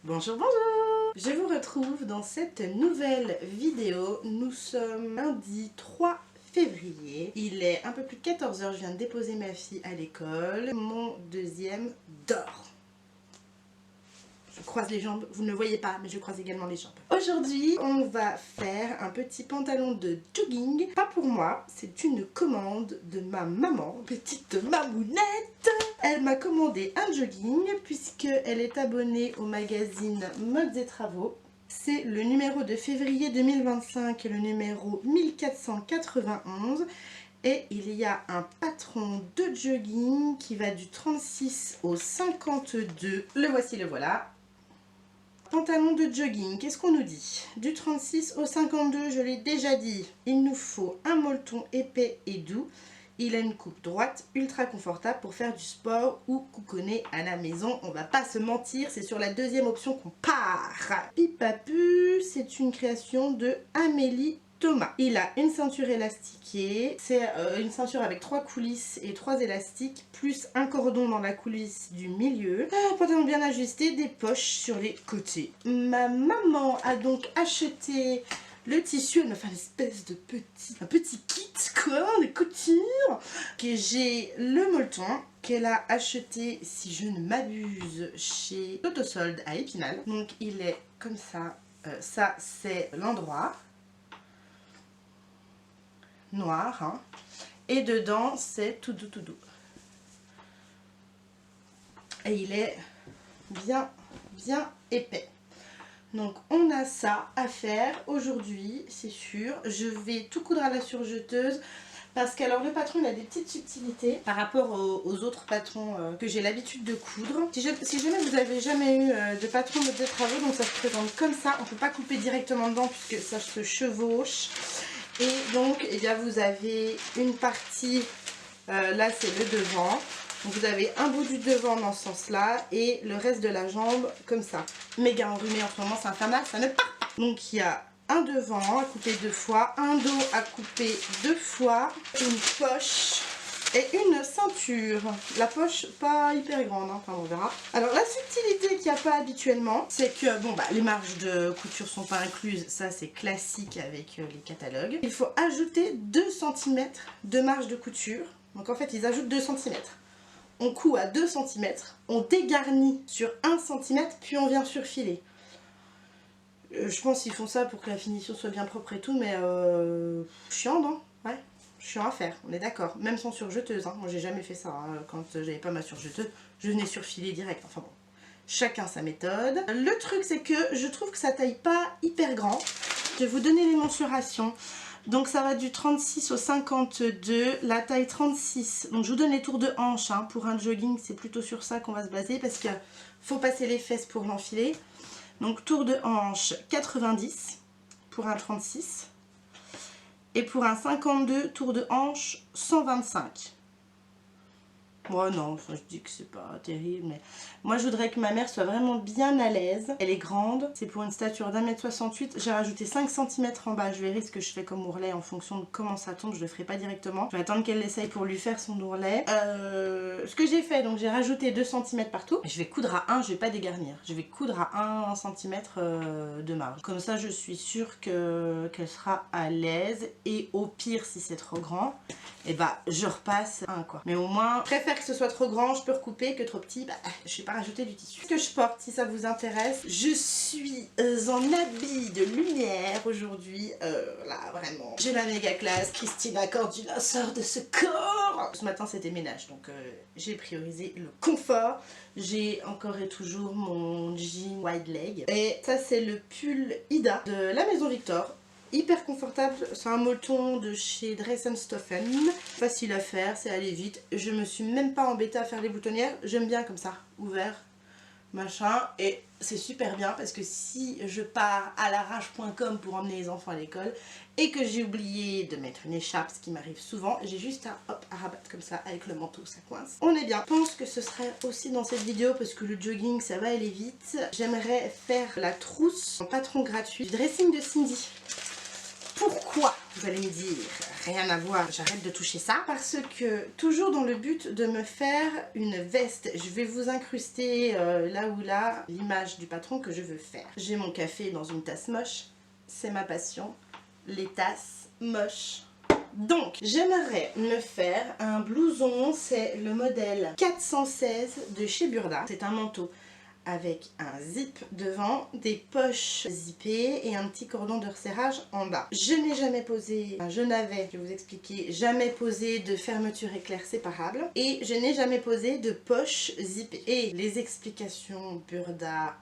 Bonjour, bonjour! Je vous retrouve dans cette nouvelle vidéo. Nous sommes lundi 3 février. Il est un peu plus de 14 h, je viens de déposer ma fille à l'école. Mon deuxième dort. Je croise les jambes, vous ne le voyez pas, mais je croise également les jambes. Aujourd'hui, on va faire un petit pantalon de jogging. Pas pour moi, c'est une commande de ma maman, petite mamounette. Elle m'a commandé un jogging puisqu'elle est abonnée au magazine Modes et Travaux. C'est le numéro de février 2025 et le numéro 1491. Et il y a un patron de jogging qui va du 36 au 52. Le voici, le voilà. Pantalon de jogging, qu'est-ce qu'on nous dit? Du 36 au 52, je l'ai déjà dit. Il nous faut un molleton épais et doux. Il a une coupe droite, ultra confortable pour faire du sport ou couconner à la maison. On va pas se mentir, c'est sur la deuxième option qu'on part. Pipapu, c'est une création de Amélie Thomas. Il a une ceinture élastiquée, c'est une ceinture avec 3 coulisses et 3 élastiques, plus un cordon dans la coulisse du milieu. Pantalon bien ajusté, des poches sur les côtés. Ma maman a donc acheté le tissu, elle m'a fait une espèce de petit kit quoi, de couture. Que j'ai le molleton qu'elle a acheté, si je ne m'abuse, chez Autosolde à Épinal. Donc il est comme ça, ça c'est l'endroit. Noir, hein. Et dedans c'est tout doux, tout doux. Et il est bien épais. Donc on a ça à faire aujourd'hui, c'est sûr. Je vais tout coudre à la surjeteuse parce qu'alors le patron il a des petites subtilités par rapport aux autres patrons que j'ai l'habitude de coudre. Si jamais vous n'avez jamais eu de patron de travaux, donc ça se présente comme ça. On ne peut pas couper directement dedans puisque ça se chevauche. Et donc eh bien, vous avez une partie, là c'est le devant. Donc vous avez un bout du devant dans ce sens là et le reste de la jambe comme ça. Méga enrhumé en ce moment, c'est infernal, ça ne part pas. Donc il y a un devant à couper 2 fois, un dos à couper 2 fois, une poche et une ceinture. La poche pas hyper grande, hein, enfin on verra. Alors la subtilité qu'il n'y a pas habituellement, c'est que bon bah les marges de couture sont pas incluses, ça c'est classique avec les catalogues. Il faut ajouter 2 cm de marge de couture. Donc en fait ils ajoutent 2 cm. On coud à 2 cm, on dégarnit sur 1 cm, puis on vient surfiler. Je pense qu'ils font ça pour que la finition soit bien propre et tout, mais chiant, non? Ouais, chiant à faire, on est d'accord. Même sans surjeteuse, hein. Moi j'ai jamais fait ça, hein. Quand j'avais pas ma surjeteuse, je venais surfiler direct. Enfin bon, chacun sa méthode. Le truc c'est que je trouve que ça taille pas hyper grand. Je vais vous donner les mensurations. Donc ça va du 36 au 52, la taille 36. Donc je vous donne les tours de hanche, hein. Pour un jogging c'est plutôt sur ça qu'on va se baser parce qu'il faut passer les fesses pour l'enfiler. Donc tour de hanche 90 pour un 36 et pour un 52 tour de hanche 125. Moi non, enfin, je dis que c'est pas terrible, mais moi je voudrais que ma mère soit vraiment bien à l'aise. Elle est grande, c'est pour une stature d'1,68 m. J'ai rajouté 5 cm en bas, je verrai ce que je fais comme ourlet en fonction de comment ça tombe, je le ferai pas directement. Je vais attendre qu'elle l'essaye pour lui faire son ourlet. Ce que j'ai fait, donc j'ai rajouté 2 cm partout. Je vais coudre à 1, je vais pas dégarnir. Je vais coudre à 1 cm de marge. Comme ça je suis sûre qu'elle sera à l'aise et au pire si c'est trop grand, et bah je repasse un quoi. Mais au moins, je préfère que ce soit trop grand, je peux recouper, que trop petit, bah je vais pas rajouter du tissu. Ce que je porte, si ça vous intéresse, je suis en habit de lumière aujourd'hui, là vraiment. J'ai la méga classe, Christina Cordula sort de ce corps. Ce matin c'était ménage, donc j'ai priorisé le confort. J'ai encore et toujours mon jean wide leg. Et ça c'est le pull Ida de la Maison Victor. Hyper confortable, c'est un molleton de chez Dress & Stoffen, facile à faire, c'est aller vite, je me suis même pas embêtée à faire les boutonnières, j'aime bien comme ça, ouvert, machin, et c'est super bien parce que si je pars à l'arrache.com pour emmener les enfants à l'école et que j'ai oublié de mettre une écharpe, ce qui m'arrive souvent, j'ai juste à, hop, à rabattre comme ça avec le manteau, ça coince. On est bien. Je pense que ce serait aussi dans cette vidéo parce que le jogging ça va aller vite. J'aimerais faire la trousse en patron gratuit du dressing de Cindy. Pourquoi, vous allez me dire? rien à voir, j'arrête de toucher ça. Parce que, toujours dans le but de me faire une veste, je vais vous incruster là ou là l'image du patron que je veux faire. J'ai mon café dans une tasse moche, c'est ma passion, les tasses moches. Donc, j'aimerais me faire un blouson, c'est le modèle 416 de chez Burda. C'est un manteau avec un zip devant, des poches zippées et un petit cordon de resserrage en bas. Je n'ai jamais posé, enfin, je n'avais, je vais vous expliquer, jamais posé de fermeture éclair séparable et je n'ai jamais posé de poche zippée. Et les explications Burda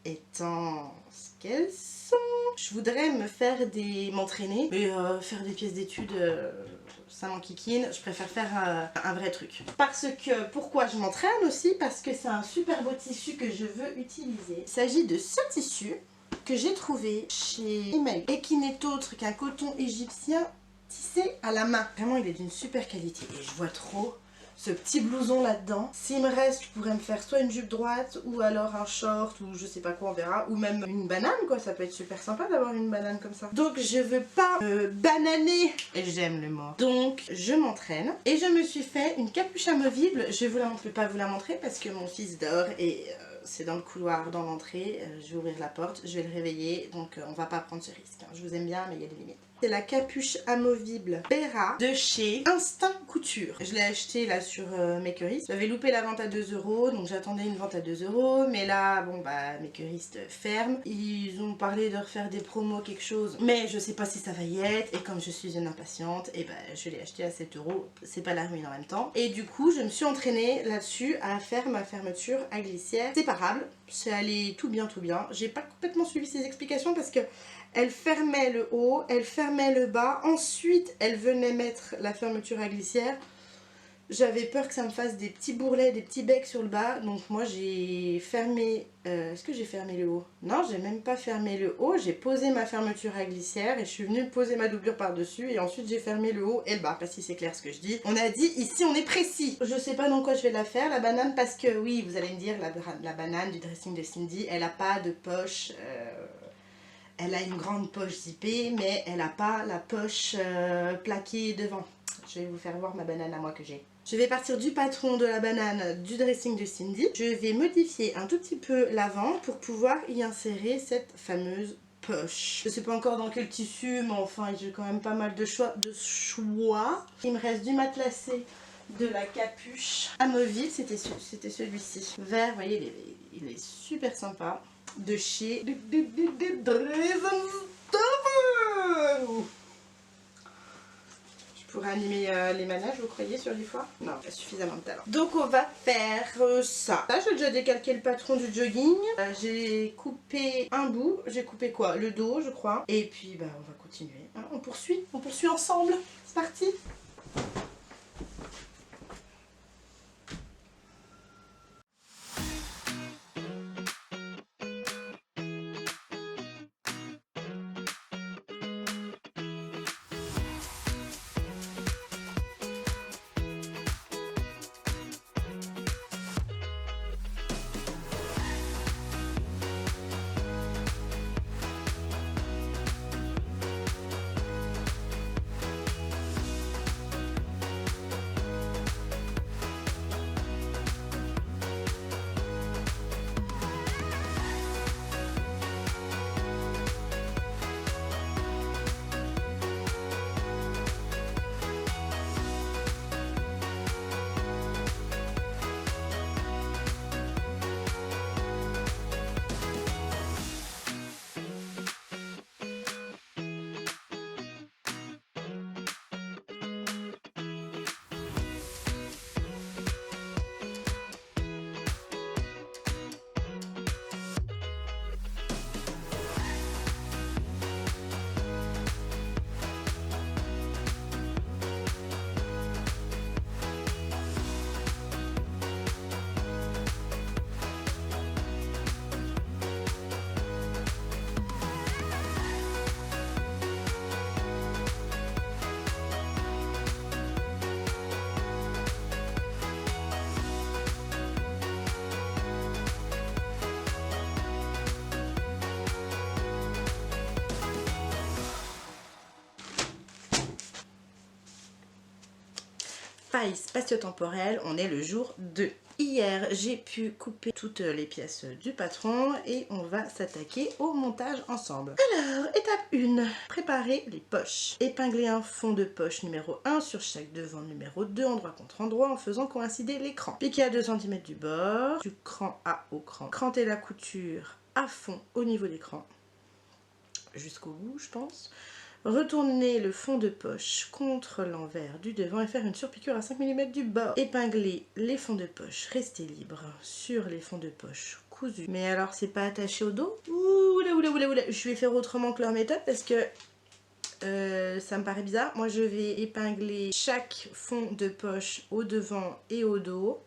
étant ce qu'elles sont, je voudrais me faire m'entraîner, mais faire des pièces d'études, ça m'enquiquine. Je préfère faire un vrai truc. Parce que, pourquoi je m'entraîne aussi? Parce que c'est un super beau tissu que je veux utiliser. Il s'agit de ce tissu que j'ai trouvé chez Email et qui n'est autre qu'un coton égyptien tissé à la main. Vraiment, il est d'une super qualité et je vois trop ce petit blouson là-dedans. S'il me reste, je pourrais me faire soit une jupe droite ou alors un short ou je sais pas quoi, on verra. Ou même une banane quoi, ça peut être super sympa d'avoir une banane comme ça. Donc je veux pas me bananer, et j'aime le mot. Donc je m'entraîne et je me suis fait une capuche amovible. Je vais pas vous la montrer parce que mon fils dort et c'est dans le couloir, dans l'entrée. Je vais ouvrir la porte, je vais le réveiller, donc on va pas prendre ce risque. Je vous aime bien mais il y a des limites. C'est la capuche amovible Bera de chez Instinct Couture. Je l'ai acheté là sur Makerist. J'avais loupé la vente à 2 €, donc j'attendais une vente à 2 €. Mais là, bon bah Makerist ferme. Ils ont parlé de refaire des promos, quelque chose. Mais je sais pas si ça va y être. Et comme je suis une impatiente, et bah je l'ai acheté à 7 €. C'est pas la ruine en même temps. Et du coup, je me suis entraînée là-dessus à faire ma fermeture à glissière séparable. C'est allé tout bien, tout bien. J'ai pas complètement suivi ses explications parce que elle fermait le haut, elle fermait le bas, ensuite elle venait mettre la fermeture à glissière. J'avais peur que ça me fasse des petits bourrelets, des petits becs sur le bas, donc moi j'ai fermé... Est-ce que j'ai fermé le haut? Non, j'ai même pas fermé le haut, j'ai posé ma fermeture à glissière et je suis venue poser ma doublure par-dessus et ensuite j'ai fermé le haut et le bas, pas si c'est clair ce que je dis. On a dit ici on est précis. Je sais pas dans quoi je vais la faire, la banane, parce que oui, vous allez me dire, la banane du dressing de Cindy, elle a pas de poche... Elle a une grande poche zippée, mais elle n'a pas la poche plaquée devant. Je vais vous faire voir ma banane à moi que j'ai. Je vais partir du patron de la banane du dressing de Cindy. Je vais modifier un tout petit peu l'avant pour pouvoir y insérer cette fameuse poche. Je ne sais pas encore dans quel tissu, mais enfin j'ai quand même pas mal de choix. Il me reste du matelassé de la capuche amovible, c'était celui-ci. Vert, vous voyez, il est super sympa. De chez Je pourrais animer les manages, vous croyez, sur les fois? Non, pas suffisamment de talent. Donc on va faire ça. Là, j'ai déjà décalqué le patron du jogging. J'ai coupé un bout. J'ai coupé quoi? Le dos, je crois. Et puis, bah, on va continuer. Hein, on poursuit ensemble. C'est parti. faille spatio-temporelle, on est le jour 2. Hier, j'ai pu couper toutes les pièces du patron et on va s'attaquer au montage ensemble. Alors, étape 1, préparer les poches. Épingler un fond de poche numéro 1 sur chaque devant numéro 2, endroit contre endroit, en faisant coïncider l'écran. Piquer à 2 cm du bord, du cran à au cran. Cranter la couture à fond au niveau des crans, jusqu'au bout je pense. Retourner le fond de poche contre l'envers du devant et faire une surpiqûre à 5 mm du bord. Épingler les fonds de poche, rester libre sur les fonds de poche cousus. Mais alors c'est pas attaché au dos? Oula oula oula oula, je vais faire autrement que leur méthode parce que ça me paraît bizarre. Moi je vais épingler chaque fond de poche au devant et au dos.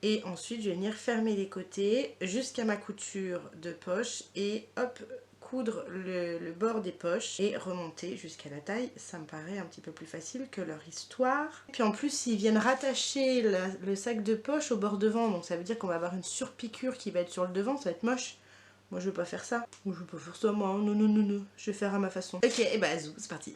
Et ensuite je vais venir fermer les côtés jusqu'à ma couture de poche et hop, coudre le bord des poches et remonter jusqu'à la taille. Ça me paraît un petit peu plus facile que leur histoire. Puis en plus ils viennent rattacher le sac de poche au bord devant, donc ça veut dire qu'on va avoir une surpiqûre qui va être sur le devant, ça va être moche. Moi je veux pas faire ça. Moi je veux pas faire ça moi, non non non non, je vais faire à ma façon. Ok, et bah zou, c'est parti.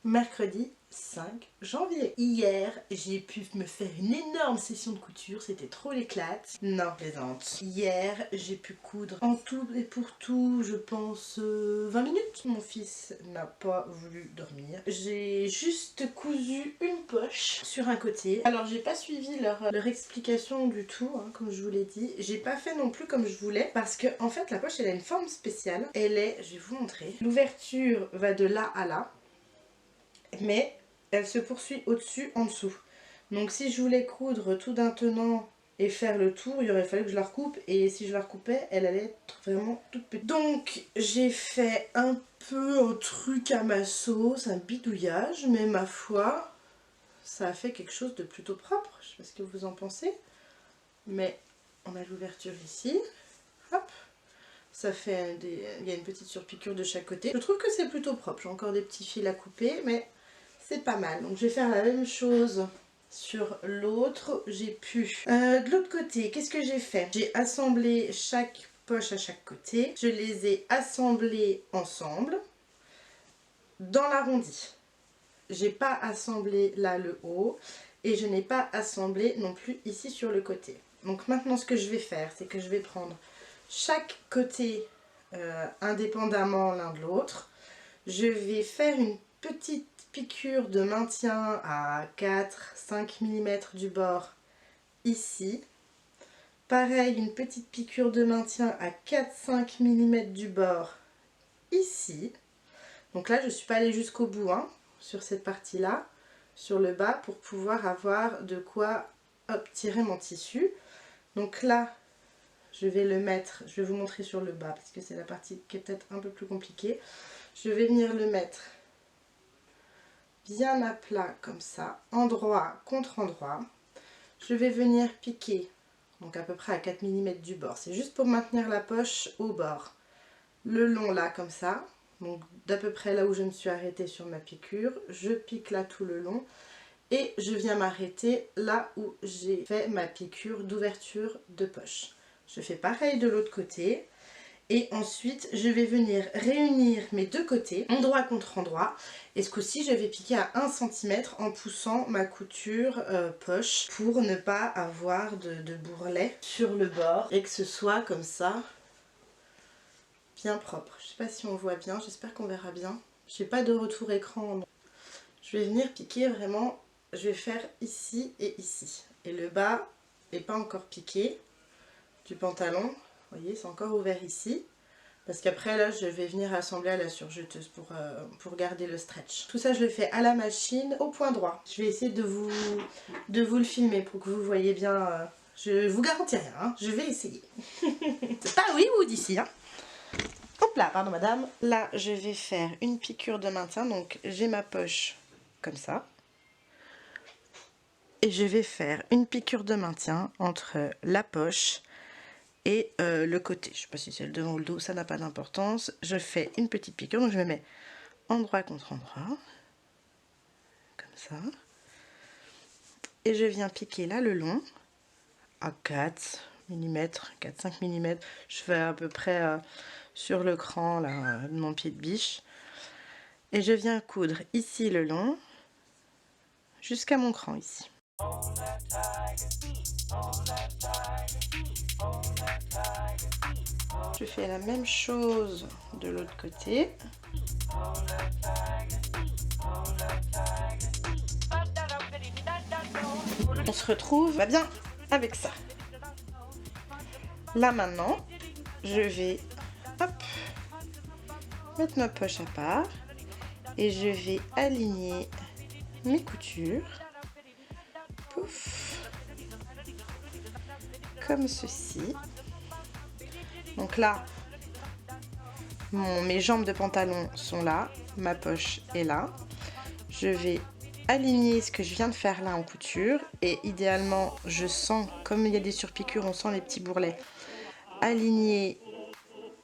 Mercredi 5 janvier. Hier, j'ai pu me faire une énorme session de couture, c'était trop l'éclate. Non, plaisante. Hier, j'ai pu coudre en tout et pour tout, je pense, 20 minutes. Mon fils n'a pas voulu dormir. J'ai juste cousu une poche sur un côté. Alors, j'ai pas suivi leur explication du tout, hein, comme je vous l'ai dit. J'ai pas fait non plus comme je voulais, parce que, en fait, la poche, elle a une forme spéciale. Elle est, je vais vous montrer, l'ouverture va de là à là. Mais elle se poursuit au-dessus, en dessous. Donc si je voulais coudre tout d'un tenant et faire le tour, il aurait fallu que je la recoupe. Et si je la recoupais, elle allait être vraiment toute petite. Donc j'ai fait un peu un truc à ma sauce, un bidouillage. Mais ma foi, ça a fait quelque chose de plutôt propre. Je sais pas ce que vous en pensez. Mais on a l'ouverture ici. Hop. Ça fait il y a une petite surpiqûre de chaque côté. Je trouve que c'est plutôt propre. J'ai encore des petits fils à couper, mais c'est pas mal. Donc je vais faire la même chose sur l'autre. J'ai pu. De l'autre côté, qu'est-ce que j'ai fait? J'ai assemblé chaque poche à chaque côté. Je les ai assemblées ensemble dans l'arrondi. J'ai pas assemblé là le haut et je n'ai pas assemblé non plus ici sur le côté. Donc maintenant ce que je vais faire, c'est que je vais prendre chaque côté indépendamment l'un de l'autre. Je vais faire une petite piqûre de maintien à 4-5 mm du bord ici. Pareil, une petite piqûre de maintien à 4-5 mm du bord ici. Donc là, je ne suis pas allée jusqu'au bout hein, sur cette partie-là, sur le bas, pour pouvoir avoir de quoi hop, tirer mon tissu. Donc là, je vais le mettre, je vais vous montrer sur le bas parce que c'est la partie qui est peut-être un peu plus compliquée. Je vais venir le mettre bien à plat comme ça, endroit contre endroit. Je vais venir piquer, donc à peu près à 4 mm du bord. C'est juste pour maintenir la poche au bord. Le long là comme ça, donc d'à peu près là où je me suis arrêtée sur ma piqûre. Je pique là tout le long et je viens m'arrêter là où j'ai fait ma piqûre d'ouverture de poche. Je fais pareil de l'autre côté. Et ensuite, je vais venir réunir mes deux côtés, endroit contre endroit. Et ce coup-ci, je vais piquer à 1 cm en poussant ma couture poche pour ne pas avoir de bourrelet sur le bord. Et que ce soit comme ça, bien propre. Je sais pas si on voit bien, j'espère qu'on verra bien. Je n'ai pas de retour écran. Donc je vais venir piquer vraiment, je vais faire ici et ici. Et le bas n'est pas encore piqué du pantalon. Vous voyez, c'est encore ouvert ici. Parce qu'après, là, je vais venir assembler à la surjeteuse pour garder le stretch. Tout ça, je le fais à la machine, au point droit. Je vais essayer de vous le filmer pour que vous voyez bien. Je vous garantis rien, hein. Je vais essayer. C'est pas oui ou d'ici, hein. Hop là, pardon madame. Là, je vais faire une piqûre de maintien. Donc, j'ai ma poche comme ça. Et je vais faire une piqûre de maintien entre la poche et le côté. Je ne sais pas si c'est le devant ou le dos, ça n'a pas d'importance. Je fais une petite piqûre, donc je me mets endroit contre endroit, comme ça. Et je viens piquer là le long, à 4 mm, 4-5 mm. Je fais à peu près sur le cran là, de mon pied de biche. Et je viens coudre ici le long, jusqu'à mon cran ici. Je fais la même chose de l'autre côté. On se retrouve bien avec ça. Là maintenant, je vais hop, mettre ma poche à part et je vais aligner mes coutures. Pouf, comme ceci. Donc là, mes jambes de pantalon sont là, ma poche est là. Je vais aligner ce que je viens de faire là en couture et idéalement, je sens, comme il y a des surpiqûres, on sent les petits bourrelets, aligner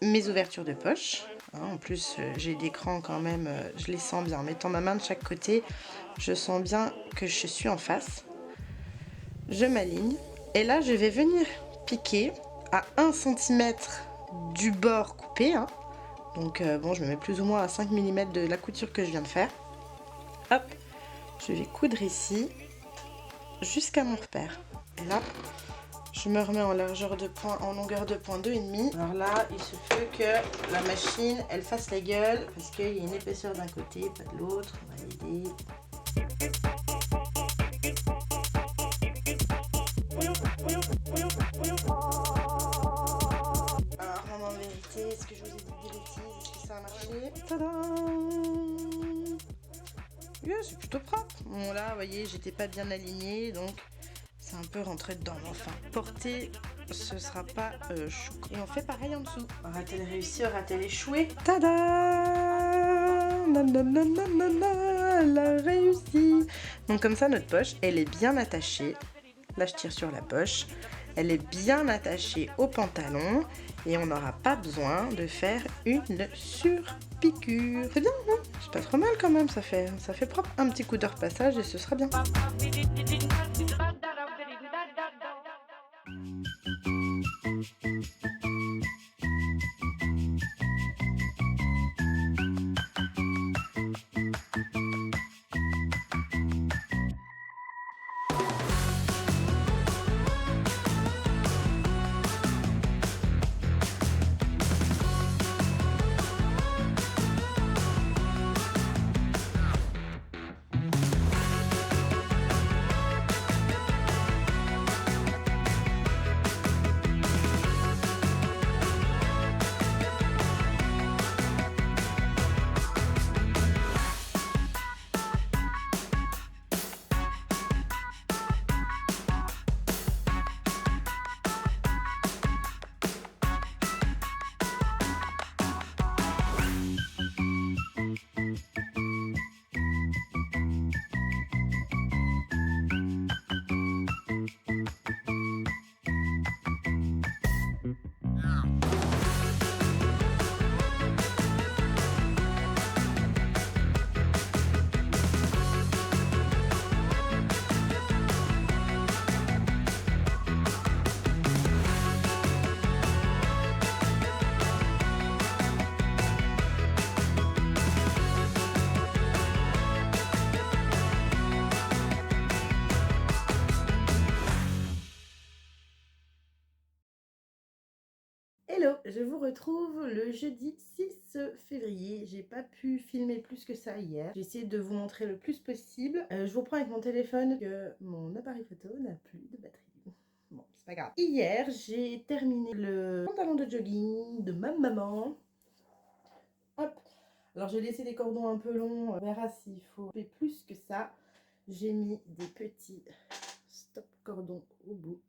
mes ouvertures de poche. En plus, j'ai des crans quand même, je les sens bien. En mettant ma main de chaque côté, je sens bien que je suis en face. Je m'aligne et là, je vais venir piquer à 1 cm du bord coupé. Hein. Donc bon, je me mets plus ou moins à 5 mm de la couture que je viens de faire. Hop, je vais coudre ici jusqu'à mon repère. Et là, je me remets en largeur de point, en longueur de point 2,5. Alors là, il se peut que la machine, elle fasse la gueule parce qu'il y a une épaisseur d'un côté, pas de l'autre. On va l'aider. Alors, en vérité, est-ce que je vous ai dit des bêtises? Est-ce que ça a marché? Tadam! Yeah, c'est plutôt propre. Bon là, vous voyez, j'étais pas bien alignée, donc c'est un peu rentré dedans. Mais enfin, porter, ce sera pas chou. Et on fait pareil en dessous. Aura-t-elle réussi? Aura-t-elle échoué? Tada! Nanana, elle a réussi. Donc comme ça, notre poche, elle est bien attachée. Là, je tire sur la poche. Elle est bien attachée au pantalon et on n'aura pas besoin de faire une surpiqûre. C'est bien, non? C'est pas trop mal quand même, ça fait propre. Un petit coup de repassage et ce sera bien. Hello, je vous retrouve le jeudi 6 février. J'ai pas pu filmer plus que ça hier. J'ai essayé de vous montrer le plus possible. Je vous reprends avec mon téléphone que mon appareil photo n'a plus de batterie. Bon, c'est pas grave. Hier, j'ai terminé le pantalon de jogging de ma maman. Hop. Alors, j'ai laissé des cordons un peu longs. On verra s'il faut faire plus que ça. J'ai mis des petits stop cordons au bout.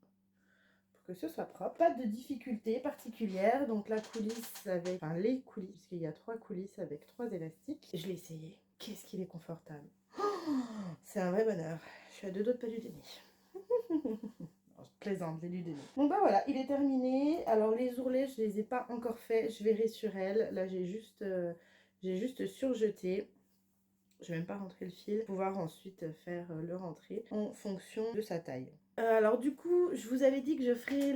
Que ce soit propre, pas de difficulté particulière. Donc la coulisse avec, enfin les coulisses, parce qu'il y a 3 coulisses avec 3 élastiques. Je l'ai essayé, qu'est-ce qu'il est confortable. Oh, c'est un vrai bonheur. Je suis à 2 doigts de pas lui donner. Je plaisante, je vais lui donner. Donc bah voilà, il est terminé. Alors les ourlets, je les ai pas encore fait, je verrai sur elle. Là j'ai juste surjeté. Je vais même pas rentrer le fil, pouvoir ensuite faire le rentrer en fonction de sa taille. Alors du coup, je vous avais dit que je ferais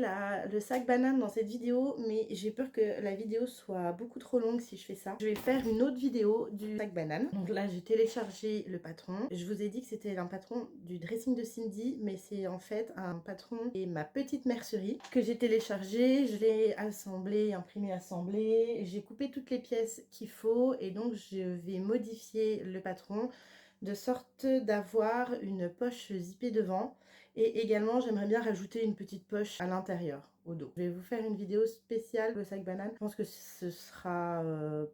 le sac banane dans cette vidéo, mais j'ai peur que la vidéo soit beaucoup trop longue si je fais ça. Je vais faire une autre vidéo du sac banane. Donc là, j'ai téléchargé le patron. Je vous ai dit que c'était un patron du dressing de Cindy, mais c'est en fait un patron et ma petite mercerie que j'ai téléchargé. Je l'ai assemblé, imprimé, assemblé. J'ai coupé toutes les pièces qu'il faut et donc je vais modifier le patron de sorte d'avoir une poche zippée devant. Et également, j'aimerais bien rajouter une petite poche à l'intérieur, au dos. Je vais vous faire une vidéo spéciale le sac banane. Je pense que ce sera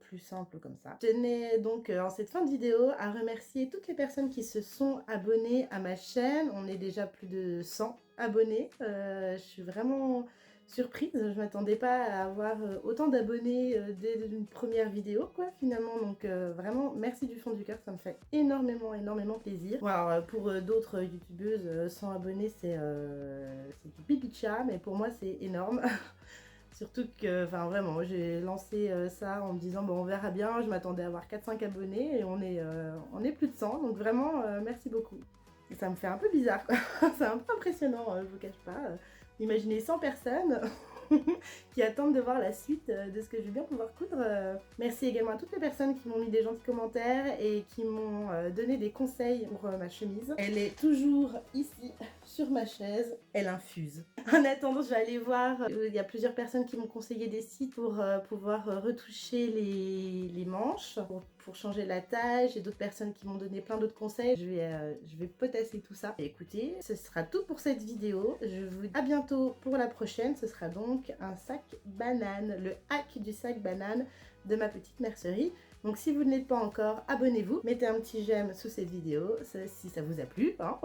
plus simple comme ça. Je tenais donc en cette fin de vidéo à remercier toutes les personnes qui se sont abonnées à ma chaîne. On est déjà plus de 100 abonnés. Je suis vraiment surprise, je m'attendais pas à avoir autant d'abonnés dès une première vidéo quoi finalement, donc vraiment merci du fond du cœur, ça me fait énormément plaisir. Bon, alors pour d'autres youtubeuses 100 abonnés c'est du pipi de chat, mais pour moi c'est énorme. Surtout que, enfin vraiment, j'ai lancé ça en me disant bon on verra bien, je m'attendais à avoir 4-5 abonnés et on est plus de 100, donc vraiment merci beaucoup. Et ça me fait un peu bizarre quoi, c'est un peu impressionnant, je vous cache pas. Imaginez 100 personnes qui attendent de voir la suite de ce que je vais bien pouvoir coudre. Merci également à toutes les personnes qui m'ont mis des gentils commentaires et qui m'ont donné des conseils pour ma chemise. Elle est toujours ici sur ma chaise, elle infuse. En attendant, je vais aller voir, il y a plusieurs personnes qui m'ont conseillé des sites pour pouvoir retoucher les manches, pour changer la taille. J'ai d'autres personnes qui m'ont donné plein d'autres conseils. Je vais potasser tout ça. Et écoutez, ce sera tout pour cette vidéo. Je vous dis à bientôt pour la prochaine. Ce sera donc un sac banane, le hack du sac banane de ma petite mercerie. Donc si vous ne l'êtes pas encore, abonnez-vous, mettez un petit j'aime sous cette vidéo si ça vous a plu, hein.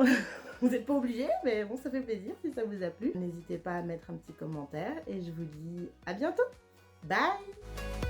Vous n'êtes pas obligé, mais bon, ça fait plaisir si ça vous a plu. N'hésitez pas à mettre un petit commentaire et je vous dis à bientôt. Bye!